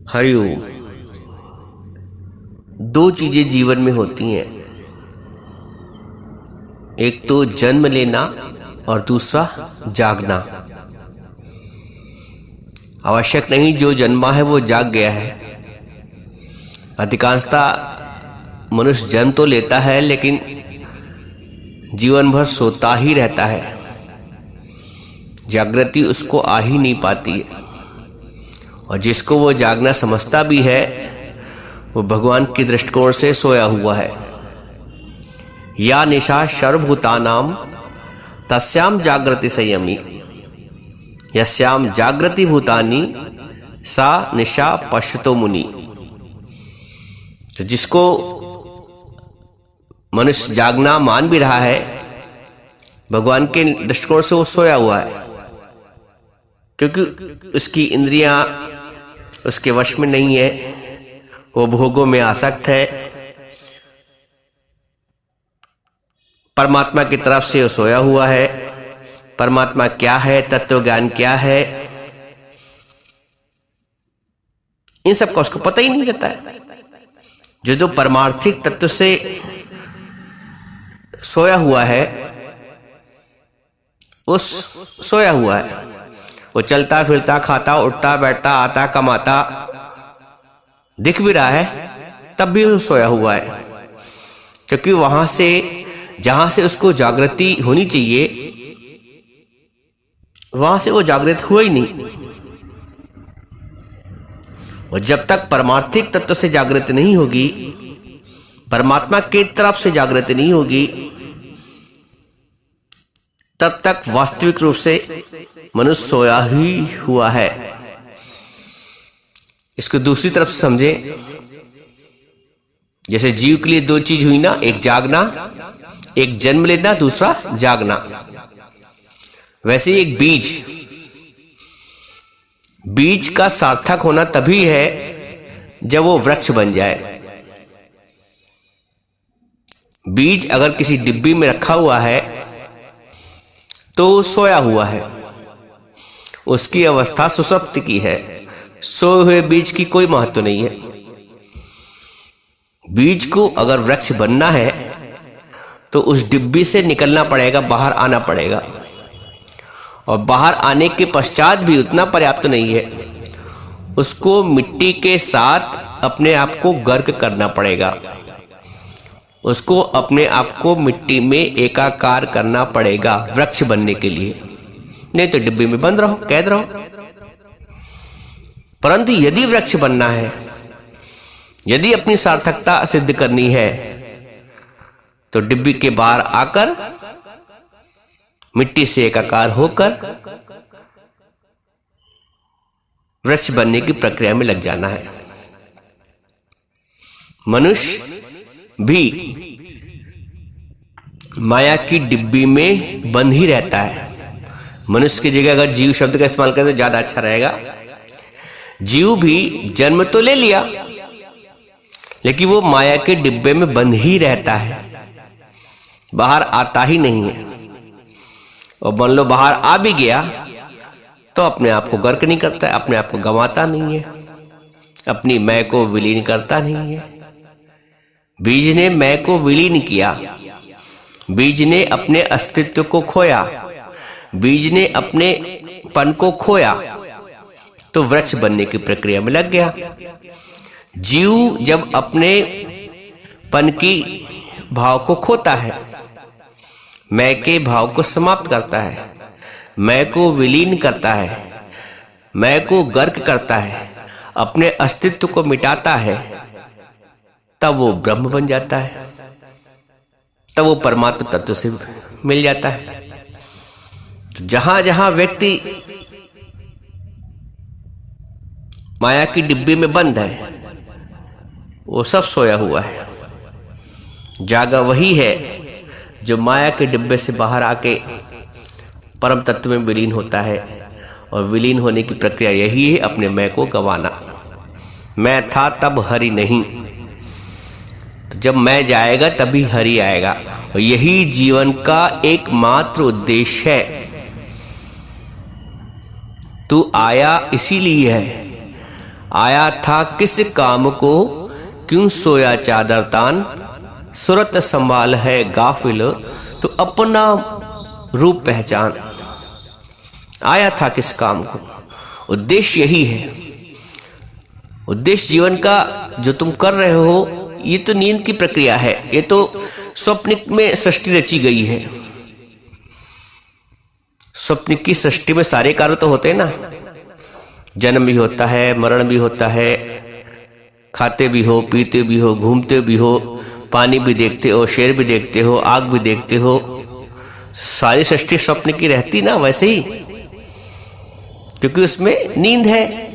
हरिओम। दो चीजें जीवन में होती हैं, एक तो जन्म लेना और दूसरा जागना। आवश्यक नहीं जो जन्मा है वो जाग गया है। अधिकांशतः मनुष्य जन्म तो लेता है लेकिन जीवन भर सोता ही रहता है। जागृति उसको आ ही नहीं पाती है, और जिसको वो जागना समझता भी है वो भगवान के दृष्टिकोण से सोया हुआ है। या निशा सर्वभूतानाम तस्याम जागृति संयमी, यस्याम जागृति भूतानि सा निशा पश्यतो मुनि। तो जिसको मनुष्य जागना मान भी रहा है, भगवान के दृष्टिकोण से वो सोया हुआ है, क्योंकि उसकी इंद्रियां उसके वश में नहीं है, वो भोगों में आसक्त है। परमात्मा की तरफ से वो सोया हुआ है। परमात्मा क्या है, तत्व ज्ञान क्या है, इन सब का उसको पता ही नहीं रहता है। जो परमार्थिक तत्व से सोया हुआ है, उस सोया हुआ है। वो चलता फिरता, खाता उठता, बैठता, आता, कमाता दिख भी रहा है, तब भी वो सोया हुआ है, क्योंकि वहां से जहां से उसको जागृति होनी चाहिए वहां से वो जागृत हुआ ही नहीं। और जब तक परमार्थिक तत्व से जागृति नहीं होगी, परमात्मा की तरफ से जागृति नहीं होगी, तब तक वास्तविक रूप से मनुष्य सोया ही हुआ है। इसको दूसरी तरफ से समझे, जैसे जीव के लिए दो चीज हुई ना, एक जागना, एक जन्म लेना, दूसरा जागना। वैसे एक बीज का सार्थक होना तभी है जब वो वृक्ष बन जाए। बीज अगर किसी डिब्बी में रखा हुआ है तो सोया हुआ है, उसकी अवस्था सुषुप्ति की है। सोए हुए बीज की कोई महत्व नहीं है। बीज को अगर वृक्ष बनना है तो उस डिब्बी से निकलना पड़ेगा, बाहर आना पड़ेगा, और बाहर आने के पश्चात भी उतना पर्याप्त नहीं है, उसको मिट्टी के साथ अपने आप को गर्क करना पड़ेगा, उसको अपने आप को मिट्टी में एकाकार करना पड़ेगा वृक्ष बनने के लिए। नहीं तो डिब्बी में बंद रहो, कैद रहो। परंतु यदि वृक्ष बनना है, यदि अपनी सार्थकता सिद्ध करनी है, तो डिब्बी के बाहर आकर मिट्टी से एकाकार होकर वृक्ष बनने की प्रक्रिया में लग जाना है। मनुष्य भी माया की डिब्बी में बंद ही रहता है। मनुष्य की जगह अगर जीव शब्द का इस्तेमाल करें तो ज्यादा अच्छा रहेगा। जीव भी जन्म तो ले लिया, लेकिन वो माया के डिब्बे में बंद ही रहता है, बाहर आता ही नहीं है। और मान लो बाहर आ भी गया तो अपने आप को गर्क नहीं करता है, अपने आप को गंवाता नहीं है, अपनी मैं को विलीन करता नहीं है। बीज ने मैं को विलीन किया, बीज ने अपने अस्तित्व को खोया, बीज ने अपने पन को खोया, तो वृक्ष बनने की प्रक्रिया में लग गया। जीव जब अपने पन की भाव को खोता है, मैं के भाव को समाप्त करता है, मैं को विलीन करता है, मैं को गर्क करता है, अपने अस्तित्व को मिटाता है, तब वो ब्रह्म बन जाता है, तब वो परमात्मा तत्व से मिल जाता है। तो जहां जहां व्यक्ति माया की डिब्बी में बंद है, वो सब सोया हुआ है। जागा वही है जो माया के डिब्बे से बाहर आके परम तत्व में विलीन होता है, और विलीन होने की प्रक्रिया यही है अपने मैं को गंवाना। मैं था तब हरि नहीं, तो जब मैं जाएगा तभी हरि आएगा, और यही जीवन का एकमात्र उद्देश्य है। तू आया इसीलिए है, आया था किस काम को, क्यों सोया चादर तान, सूरत संभाल है गाफिल, तो अपना रूप पहचान। आया था किस काम को, उद्देश्य यही है। उद्देश्य जीवन का जो तुम कर रहे हो, ये तो नींद की प्रक्रिया है, ये तो स्वप्न में सृष्टि रची गई है। स्वप्न की सृष्टि में सारे कार्य तो होते हैं ना, जन्म भी होता है, मरण भी होता है, खाते भी हो, पीते भी हो, घूमते भी हो, पानी भी देखते हो, शेर भी देखते हो, आग भी देखते हो, सारी सृष्टि स्वप्न की रहती ना वैसे ही, क्योंकि उसमें नींद है।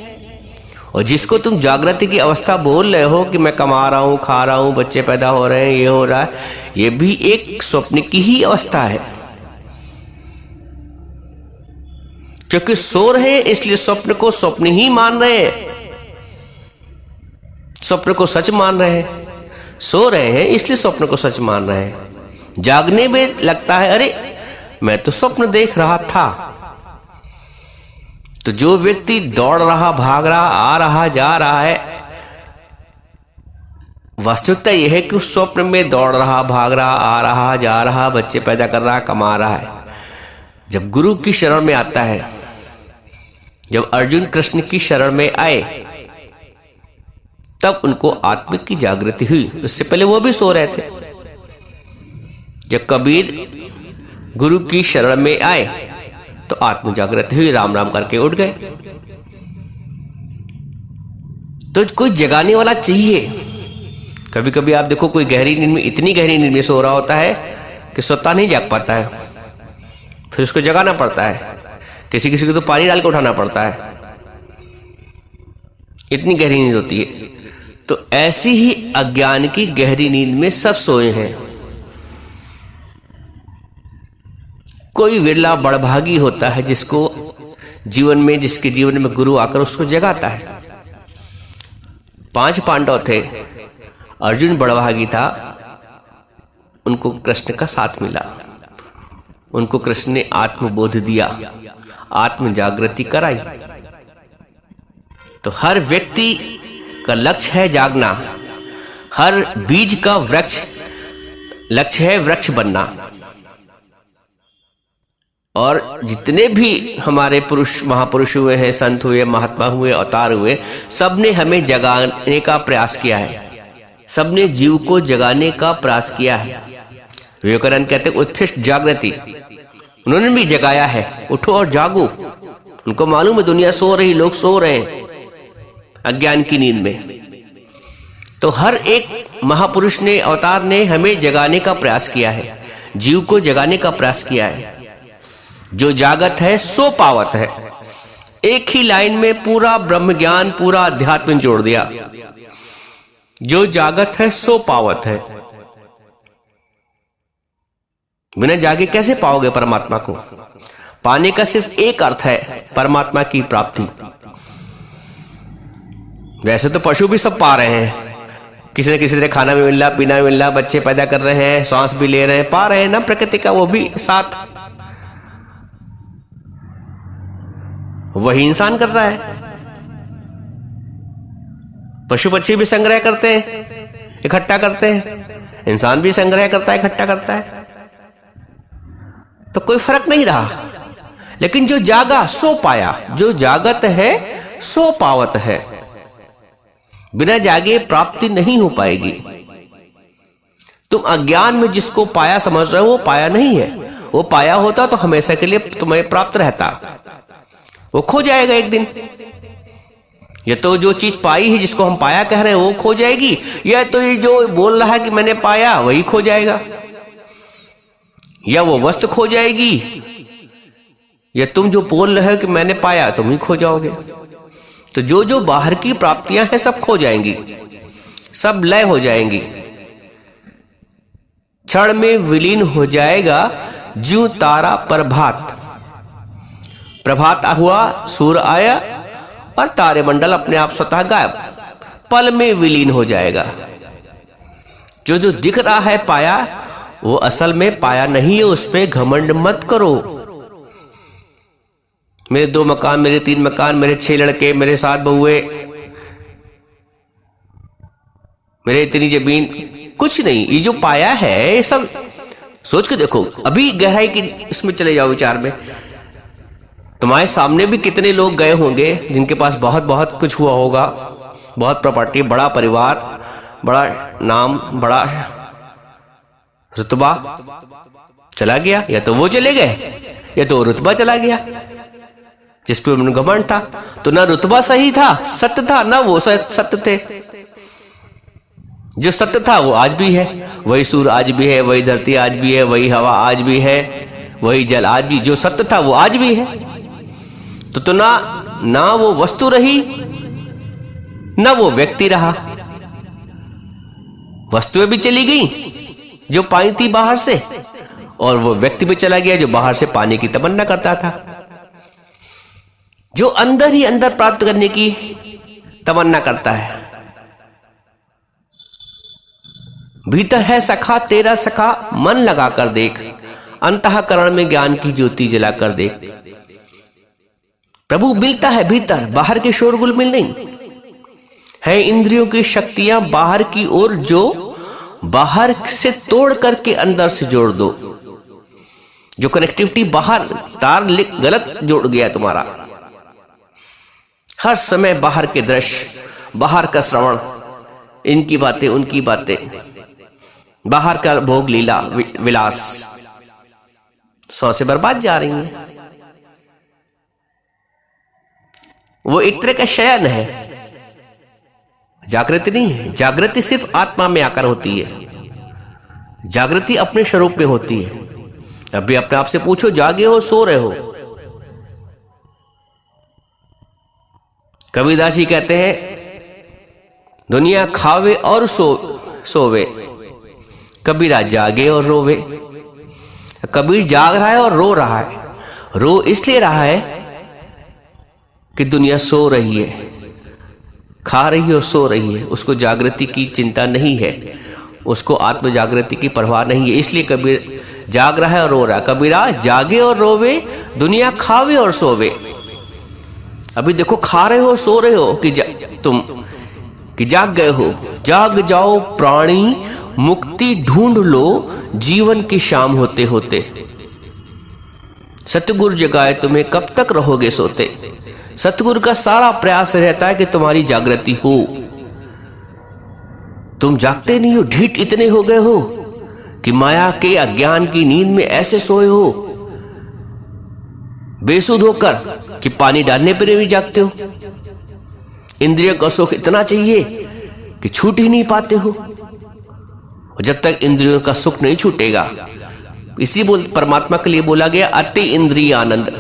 और जिसको तुम जागृति की अवस्था बोल रहे हो कि मैं कमा रहा हूं, खा रहा हूं, बच्चे पैदा हो रहे हैं, ये हो रहा है, ये भी एक स्वप्न की ही अवस्था है। क्योंकि सो रहे हैं इसलिए स्वप्न को स्वप्न ही मान रहे हैं, स्वप्न को सच मान रहे हैं। सो रहे हैं इसलिए स्वप्न को सच मान रहे हैं। जागने में लगता है अरे मैं तो स्वप्न देख रहा था। तो जो व्यक्ति दौड़ रहा, भाग रहा, आ रहा, जा रहा है, वास्तविकता यह है कि उस स्वप्न में दौड़ रहा, भाग रहा, आ रहा, जा रहा, बच्चे पैदा कर रहा, कमा रहा है। जब गुरु की शरण में आता है, जब अर्जुन कृष्ण की शरण में आए, तब उनको आत्म की जागृति हुई। उससे पहले वो भी सो रहे थे। जब कबीर गुरु की शरण में आए तो आत्म जागृति हुई, राम राम करके उठ गए। तो कोई जगाने वाला चाहिए। कभी कभी आप देखो कोई गहरी नींद में, इतनी गहरी नींद में सो रहा होता है कि सोता नहीं जाग पाता है, फिर उसको जगाना पड़ता है। किसी किसी को तो पानी डाल के उठाना पड़ता है, इतनी गहरी नींद होती है। तो ऐसी ही अज्ञान की गहरी नींद में सब सोए हैं। कोई विरला बड़भागी होता है जिसको जीवन में, जिसके जीवन में गुरु आकर उसको जगाता है। 5 पांडव थे, अर्जुन बड़भागी था, उनको कृष्ण का साथ मिला, उनको कृष्ण ने आत्मबोध दिया, आत्म जागृति कराई। तो हर व्यक्ति का लक्ष्य है जागना, हर बीज का लक्ष्य है वृक्ष बनना। और जितने भी हमारे पुरुष, महापुरुष हुए हैं, संत हुए, महात्मा हुए, अवतार हुए, सबने हमें जगाने का प्रयास किया है, सबने जीव को जगाने का प्रयास किया है। विवेकानंद कहते हैं उत्थिष्ठ जागृति, उन्होंने भी जगाया है, उठो और जागो। उनको मालूम है दुनिया सो रही, लोग सो रहे हैं अज्ञान की नींद में। तो हर एक महापुरुष ने, अवतार ने हमें जगाने का प्रयास किया है, जीव को जगाने का प्रयास किया है। जो जागत है सो पावत है। एक ही लाइन में पूरा ब्रह्म ज्ञान, पूरा अध्यात्म जोड़ दिया। जो जागत है सो पावत है। बिना जागे कैसे पाओगे परमात्मा को? पाने का सिर्फ एक अर्थ है, परमात्मा की प्राप्ति। वैसे तो पशु भी सब पा रहे हैं, किसी न किसी तरह खाना भी मिल रहा, पीना भी मिल रहा, बच्चे पैदा कर रहे हैं, सांस भी ले रहे हैं, पा रहे हैं ना प्रकृति का वो भी साथ। वही इंसान कर रहा है। पशु पक्षी भी संग्रह करते हैं, इकट्ठा करते हैं, इंसान भी संग्रह करता है, इकट्ठा करता है, तो कोई फर्क नहीं रहा। लेकिन जो जागा सो पाया, जो जागत है सो पावत है। बिना जागे प्राप्ति नहीं हो पाएगी। तुम अज्ञान में जिसको पाया समझ रहे हो वो पाया नहीं है। वो पाया होता तो हमेशा के लिए तुम्हें प्राप्त रहता, वो खो जाएगा एक दिन। या तो जो चीज पाई है जिसको हम पाया कह रहे हैं वो खो जाएगी, या तो ये जो बोल रहा है कि मैंने पाया वही खो जाएगा, या वो वस्तु खो जाएगी, या तुम जो बोल रहे हो कि मैंने पाया तुम ही खो जाओगे। तो जो जो बाहर की प्राप्तियां हैं सब खो जाएंगी, सब लय हो जाएंगी, क्षण में विलीन हो जाएगा ज्यों तारा प्रभात। प्रभात हुआ, सूर्य आया और तारे मंडल अपने आप स्वतः गायब, पल में विलीन हो जाएगा। जो जो दिख रहा है पाया, वो असल में पाया नहीं है, उस पे घमंड मत करो। मेरे 2 मकान, मेरे 3 मकान, मेरे 6 लड़के, मेरे 7 बहुए, मेरे इतनी जमीन कुछ नहीं, ये जो पाया है ये सब सोच के देखो, अभी गहराई की इसमें चले जाओ विचार में। तुम्हारे सामने भी कितने लोग गए होंगे जिनके पास बहुत बहुत कुछ हुआ होगा, बहुत प्रॉपर्टी, बड़ा परिवार, बड़ा नाम, बड़ा रुतबा चला गया, या तो वो चले गए या तो रुतबा चला गया जिस पे उन्होंने घमंड था। तो ना रुतबा सही था, सत्य था, ना वो सत्य थे। जो सत्य था वो आज भी है, वही सूर्य आज भी है, वही धरती आज भी है, वही हवा आज भी है, वही जल आज भी, जो सत्य था वो आज भी है। तो ना वो वस्तु रही ना वो व्यक्ति रहा। वस्तुएं भी चली गई जो पाई थी बाहर से, और वो व्यक्ति भी चला गया जो बाहर से पाने की तमन्ना करता था, जो अंदर ही अंदर प्राप्त करने की तमन्ना करता है। भीतर है सखा तेरा सखा, मन लगा कर देख, अंतःकरण में ज्ञान की ज्योति जला कर देख। प्रभु मिलता है भीतर, बाहर के शोरगुल में नहीं है। इंद्रियों की शक्तियां बाहर की ओर, जो बाहर से तोड़ करके अंदर से जोड़ दो। जो कनेक्टिविटी बाहर तार गलत जोड़ गया तुम्हारा, हर समय बाहर के दृश्य, बाहर का श्रवण, इनकी बातें उनकी बातें, बाहर का भोग लीला विलास, 100 से बर्बाद जा रही है। वो एक तरह का शयन है, जागृति नहीं है। जागृति सिर्फ आत्मा में आकर होती है, जागृति अपने स्वरूप में होती है। अभी अपने आप से पूछो, जागे हो सो रहे हो? कबीरदास जी कहते हैं, दुनिया खावे और सोवे, कबीरा जागे और रोवे। कबीर जाग रहा है और रो रहा है। रो इसलिए रहा है कि दुनिया सो रही है, खा रही है और सो रही है, उसको जागृति की चिंता नहीं है, उसको आत्म जागृति की परवाह नहीं है, इसलिए कबीर जाग रहा है और रो रहा है। कबीरा जागे और रोवे, दुनिया खावे और सोवे। अभी देखो, खा रहे हो सो रहे हो कि जाग गए हो। जाग जाओ प्राणी, मुक्ति ढूंढ लो, जीवन की शाम होते होते। सतगुरु जगाए तुम्हें, कब तक रहोगे सोते। सतगुरु का सारा प्रयास रहता है कि तुम्हारी जागृति हो। तुम जागते नहीं हो, ढीठ इतने हो गए हो कि माया के अज्ञान की नींद में ऐसे सोए हो, बेसुध होकर कि पानी डालने पर भी जागते हो। इंद्रियों का सुख इतना चाहिए कि छूट ही नहीं पाते हो। और जब तक इंद्रियों का सुख नहीं छूटेगा, इसी परमात्मा के लिए बोला गया अति इंद्रिय आनंद।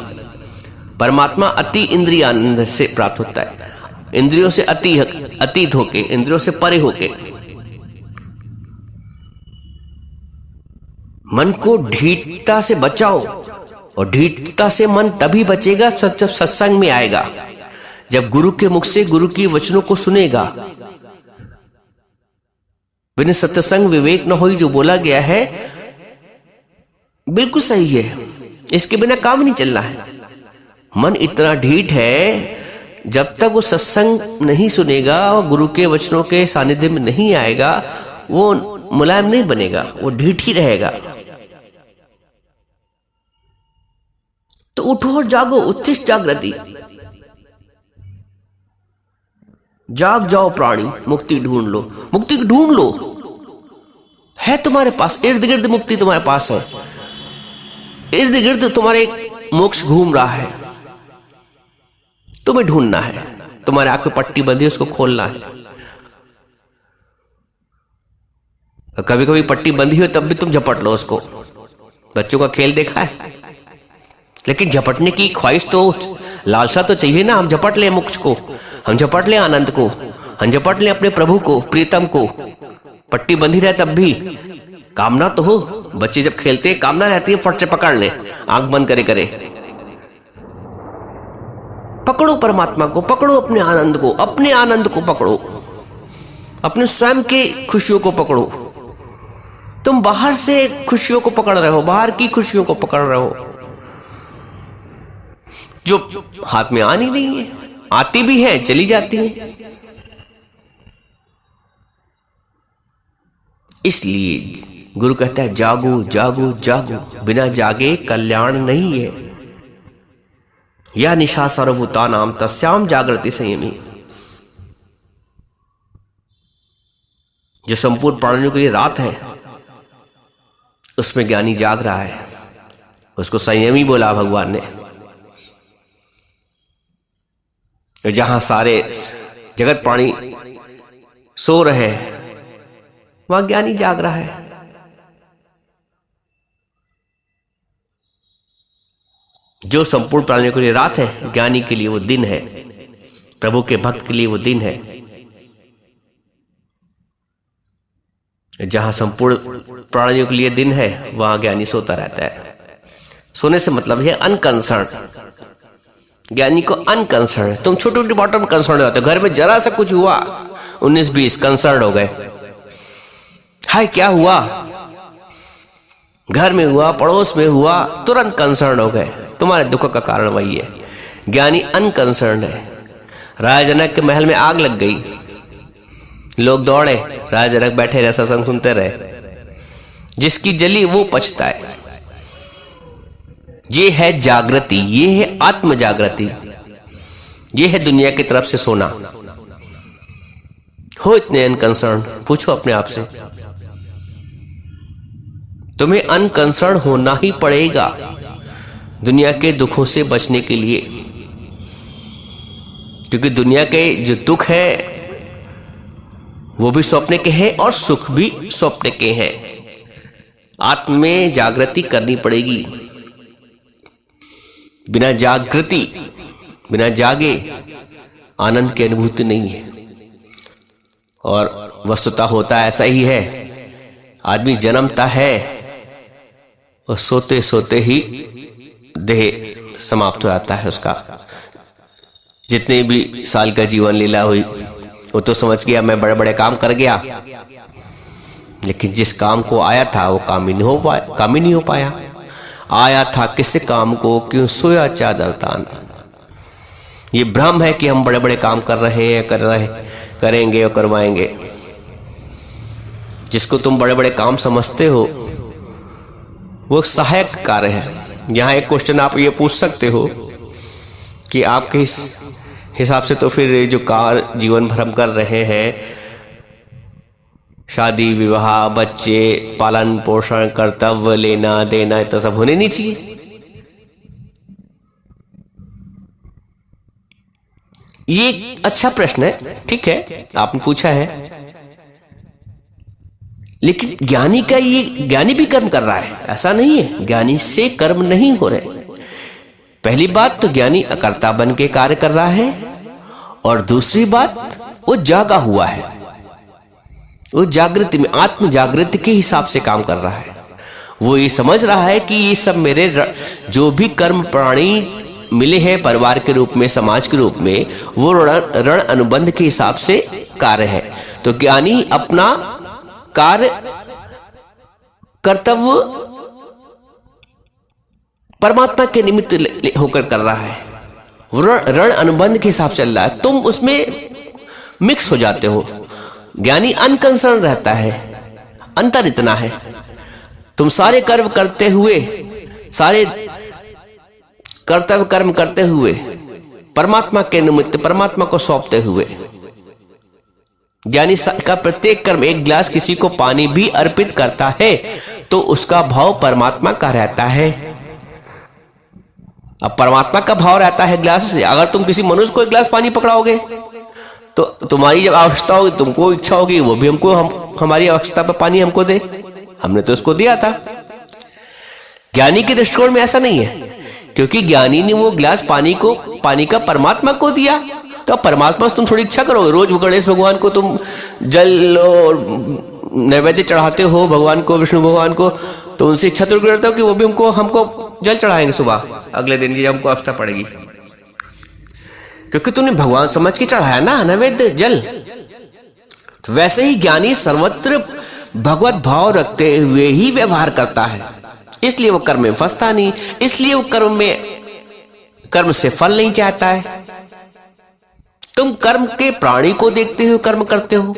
परमात्मा अति इंद्रिय आनंद से प्राप्त होता है, इंद्रियों से अतीत होके, इंद्रियों से परे होके। मन को ढीठता से बचाओ, और ढीठता से मन तभी बचेगा जब सत्संग में आएगा, जब गुरु के मुख से गुरु की वचनों को सुनेगा। बिन सत्संग विवेक न होई, जो बोला गया है बिल्कुल सही है। इसके बिना काम नहीं चलना है। मन इतना ढीठ है, जब तक वो सत्संग नहीं सुनेगा और गुरु के वचनों के सानिध्य में नहीं आएगा, वो मुलायम नहीं बनेगा, वो ढीठ ही रहेगा। तो उठो और जागो, उत्तिष्ठ जागृति। जाग जाओ प्राणी, मुक्ति ढूंढ लो। मुक्ति ढूंढ लो, है तुम्हारे पास, इर्द गिर्द मुक्ति तुम्हारे पास है। इर्द गिर्द तुम्हारे मोक्ष घूम रहा है, तुम्हें ढूंढना है। तुम्हारे आंख में पट्टी बंधी है, उसको खोलना है। कभी कभी पट्टी बंधी हो तब भी तुम झपट लो उसको। बच्चों का खेल देखा है, लेकिन झपटने की ख्वाहिश तो, लालसा तो चाहिए ना। हम झपट लें मोक्ष को, हम झपट लें आनंद को, हम झपट लें अपने प्रभु को, प्रीतम को। पट्टी बंधी रहे तब भी कामना तो हो। बच्चे जब खेलते हैं कामना रहती है, फट से पकड़ ले, आंख बंद करे करे। पकड़ो परमात्मा को, पकड़ो अपने आनंद को, अपने आनंद को पकड़ो, अपने स्वयं के खुशियों को पकड़ो। तुम बाहर से खुशियों को पकड़ रहे हो, बाहर की खुशियों को पकड़ रहे हो, जो हाथ में आनी नहीं है। आती भी है, चली जाती है। इसलिए गुरु कहता है जागो जागो जागो, बिना जागे कल्याण नहीं है। या निशा सर्वभूतानां तस्याम जागृति संयमी। जो संपूर्ण प्राणियों के लिए रात है उसमें ज्ञानी जाग रहा है, उसको संयमी बोला भगवान ने। जहां सारे जगत प्राणी सो रहे हैं वहां ज्ञानी जाग रहा है। जो संपूर्ण प्राणियों के लिए रात है, ज्ञानी के लिए वो दिन है, प्रभु के भक्त के लिए वो दिन है। जहां संपूर्ण प्राणियों के लिए दिन है वहां ज्ञानी सोता रहता है। सोने से मतलब है अनकंसर्न। ज्ञानी को अनकंसर्न। तुम छोटे छोटे बातों में कंसर्न होते हो। घर में जरा सा कुछ हुआ 19-20 कंसर्न हो गए। हाय क्या हुआ, घर में हुआ, पड़ोस में हुआ, तुरंत कंसर्न हो गए। तुम्हारे दुख का कारण वही है। ज्ञानी अनकंसर्न है। राजा जनक के महल में आग लग गई, लोग दौड़े, राजा जनक बैठे रहे, सत्संग सुनते रहे। जिसकी जली वो पछताए। ये है जागृति, ये है आत्म जागृति, ये है दुनिया की तरफ से सोना। हो इतने अनकंसर्न, पूछो अपने आप से। तुम्हें अनकंसर्न होना ही पड़ेगा दुनिया के दुखों से बचने के लिए, क्योंकि दुनिया के जो दुख है वो भी स्वप्न के हैं और सुख भी स्वप्न के हैं। आत्म में जागृति करनी पड़ेगी। बिना जागृति, बिना जागे आनंद की अनुभूति नहीं है। और वस्तुतः होता ऐसा ही है। आदमी जन्मता है और सोते सोते ही देह समाप्त हो जाता है उसका। जितने भी साल का जीवन लीला हुई वो तो समझ गया मैं बड़े बड़े काम कर गया, लेकिन जिस काम को आया था वो काम ही नहीं हो पाया। आया था किस काम को, क्यों सोया चादर तान। ये भ्रम है कि हम बड़े बड़े काम कर रहे हैं, करेंगे और करवाएंगे। जिसको तुम बड़े बड़े काम समझते हो वो सहायक कार्य है। यहाँ एक क्वेश्चन आप ये पूछ सकते हो कि आपके इस हिसाब से तो फिर जो कार्य जीवन भर हम कर रहे हैं, शादी विवाह, बच्चे, पालन पोषण, कर्तव्य, लेना देना, तो सब होने नहीं चाहिए। ये अच्छा प्रश्न है, ठीक है, आपने पूछा है। लेकिन ज्ञानी का ये, ज्ञानी भी कर्म कर रहा है, ऐसा नहीं है ज्ञानी से कर्म नहीं हो रहे। पहली बात तो ज्ञानी अकर्ता बन के कार्य कर रहा है, और दूसरी बात वो जागा हुआ है, वो जागृति में, आत्म जागृति के हिसाब से काम कर रहा है। वो ये समझ रहा है कि ये सब मेरे जो भी कर्म प्राणी मिले हैं परिवार के रूप में, समाज के रूप में, वो ऋण अनुबंध के हिसाब से कार्य है। तो ज्ञानी अपना कार्य, कर्तव्य परमात्मा के निमित्त होकर कर रहा है। ऋण अनुबंध के हिसाब से चल रहा है, तुम उसमें मिक्स हो जाते हो। ज्ञानी अनकंसर्न रहता है। अंतर इतना है, तुम सारे कर्म करते हुए, सारे कर्तव्य कर्म करते हुए, परमात्मा के निमित्त, परमात्मा को सौंपते हुए। ज्ञानी का प्रत्येक कर्म, एक गिलास किसी को पानी भी अर्पित करता है तो उसका भाव परमात्मा का रहता है। अब परमात्मा का भाव रहता है गिलास से। अगर तुम किसी मनुष्य को एक गिलास पानी पकड़ाओगे तो तुम्हारी जब आवश्यकता होगी, तुमको इच्छा होगी वो भी हमको हमारी आवश्यकता पर पानी हमको दे, हमने तो उसको दिया था। ज्ञानी के दृष्टिकोण में ऐसा नहीं है, क्योंकि ज्ञानी ने वो गिलास पानी का परमात्मा को दिया। तो परमात्मा से तुम थोड़ी इच्छा करोगे। रोज गणेश भगवान को तुम जल और नैवेद्य चढ़ाते हो, भगवान को, विष्णु भगवान को, तो उनसे इच्छा तो करते हो कि वो भी हमको जल चढ़ाएंगे सुबह, अगले दिन की जब हमको आवश्यकता पड़ेगी, क्योंकि तुमने भगवान समझ के चढ़ाया ना नैवेद्य जल। तो वैसे ही ज्ञानी सर्वत्र भगवत भाव रखते हुए ही व्यवहार करता है, इसलिए वो कर्म में फंसता नहीं, इसलिए वो कर्म से फल नहीं चाहता है। तुम कर्म के प्राणी को देखते हो, कर्म करते हो,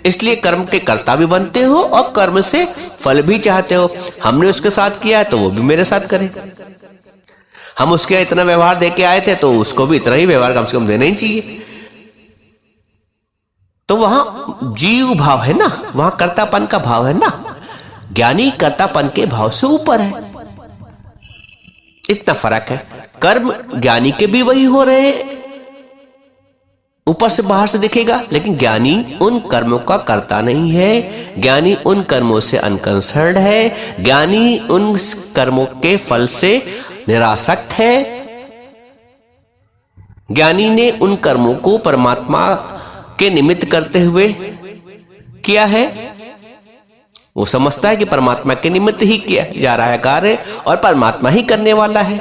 इसलिए कर्म के कर्ता भी बनते हो और कर्म से फल भी चाहते हो। हमने उसके साथ किया है तो वो भी मेरे साथ करे। हम उसके इतना व्यवहार देके आए थे तो उसको भी इतना ही व्यवहार कम से कम देना ही चाहिए। तो वहां जीव भाव है ना, वहां कर्तापन का भाव है ना। ज्ञानी कर्तापन के भाव से ऊपर है, इतना फर्क है। कर्म ज्ञानी के भी वही हो रहे हैं, ऊपर से बाहर से दिखेगा, लेकिन ज्ञानी उन कर्मों का कर्ता नहीं है। ज्ञानी उन कर्मों से अनकंसर्न्ड है। ज्ञानी उन कर्मों के फल से निरासक्त है। ज्ञानी ने उन कर्मों को परमात्मा के निमित्त करते हुए किया है। वो समझता है कि परमात्मा के निमित्त ही किया जा रहा है कार्य और परमात्मा ही करने वाला है,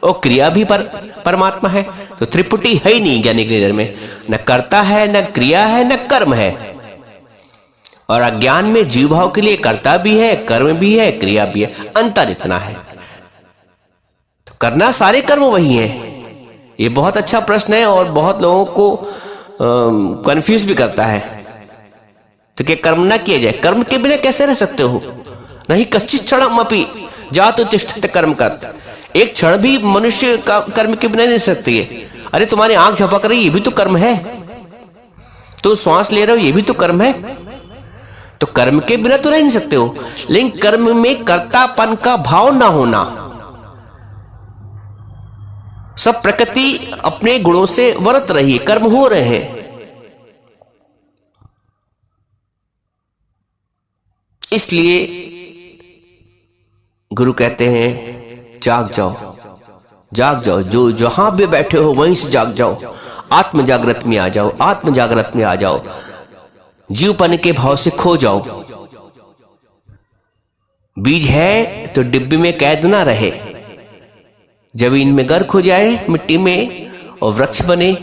और क्रिया भी परमात्मा है। तो त्रिपुटी है ही नहीं ज्ञानी की नजर में, न कर्ता है, न क्रिया है, न कर्म है। और अज्ञान में जीव भाव के लिए कर्ता भी है, कर्म भी है, क्रिया भी है। अंतर इतना है। तो करना सारे कर्म वही है। ये बहुत अच्छा प्रश्न है और बहुत लोगों को कंफ्यूज भी करता है। तो क्या कर्म ना किया जाए? कर्म के बिना कैसे रह सकते हो? नहीं कश्चित् क्षणमपि जातु तिष्ठति कर्म कर्त। एक क्षण भी मनुष्य का कर्म के बिना नहीं रह सकती है। अरे तुम्हारी आंख झपक रही, ये भी तो कर्म है। तो श्वास ले रहे हो, ये भी तो कर्म है। तो कर्म के बिना तो रह नहीं सकते हो। लेकिन कर्म में कर्तापन का भाव ना होना, सब प्रकृति अपने गुणों से वर्त रही है, कर्म हो रहे हैं। इसलिए गुरु कहते हैं जाग जाओ, जाग जाओ। जो जहां भी बैठे हो वहीं से जाग जाओ, आत्म जागृत में आ जाओ, आत्म जागृत में आ जाओ। जीवपन के भाव से खो जाओ। बीज है तो डिब्बी में कैद ना रहे, जमीन में गर्क हो जाए, मिट्टी में, और वृक्ष बने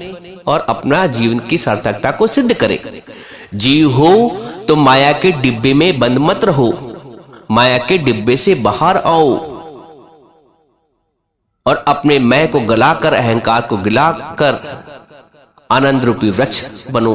और अपना जीवन की सार्थकता को सिद्ध करे। जीव हो तो माया के डिब्बे में बंद मत रहो, माया के डिब्बे से बाहर आओ और अपने मैं को गलाकर, अहंकार को गिलाकर आनंद रूपी वृक्ष बनो।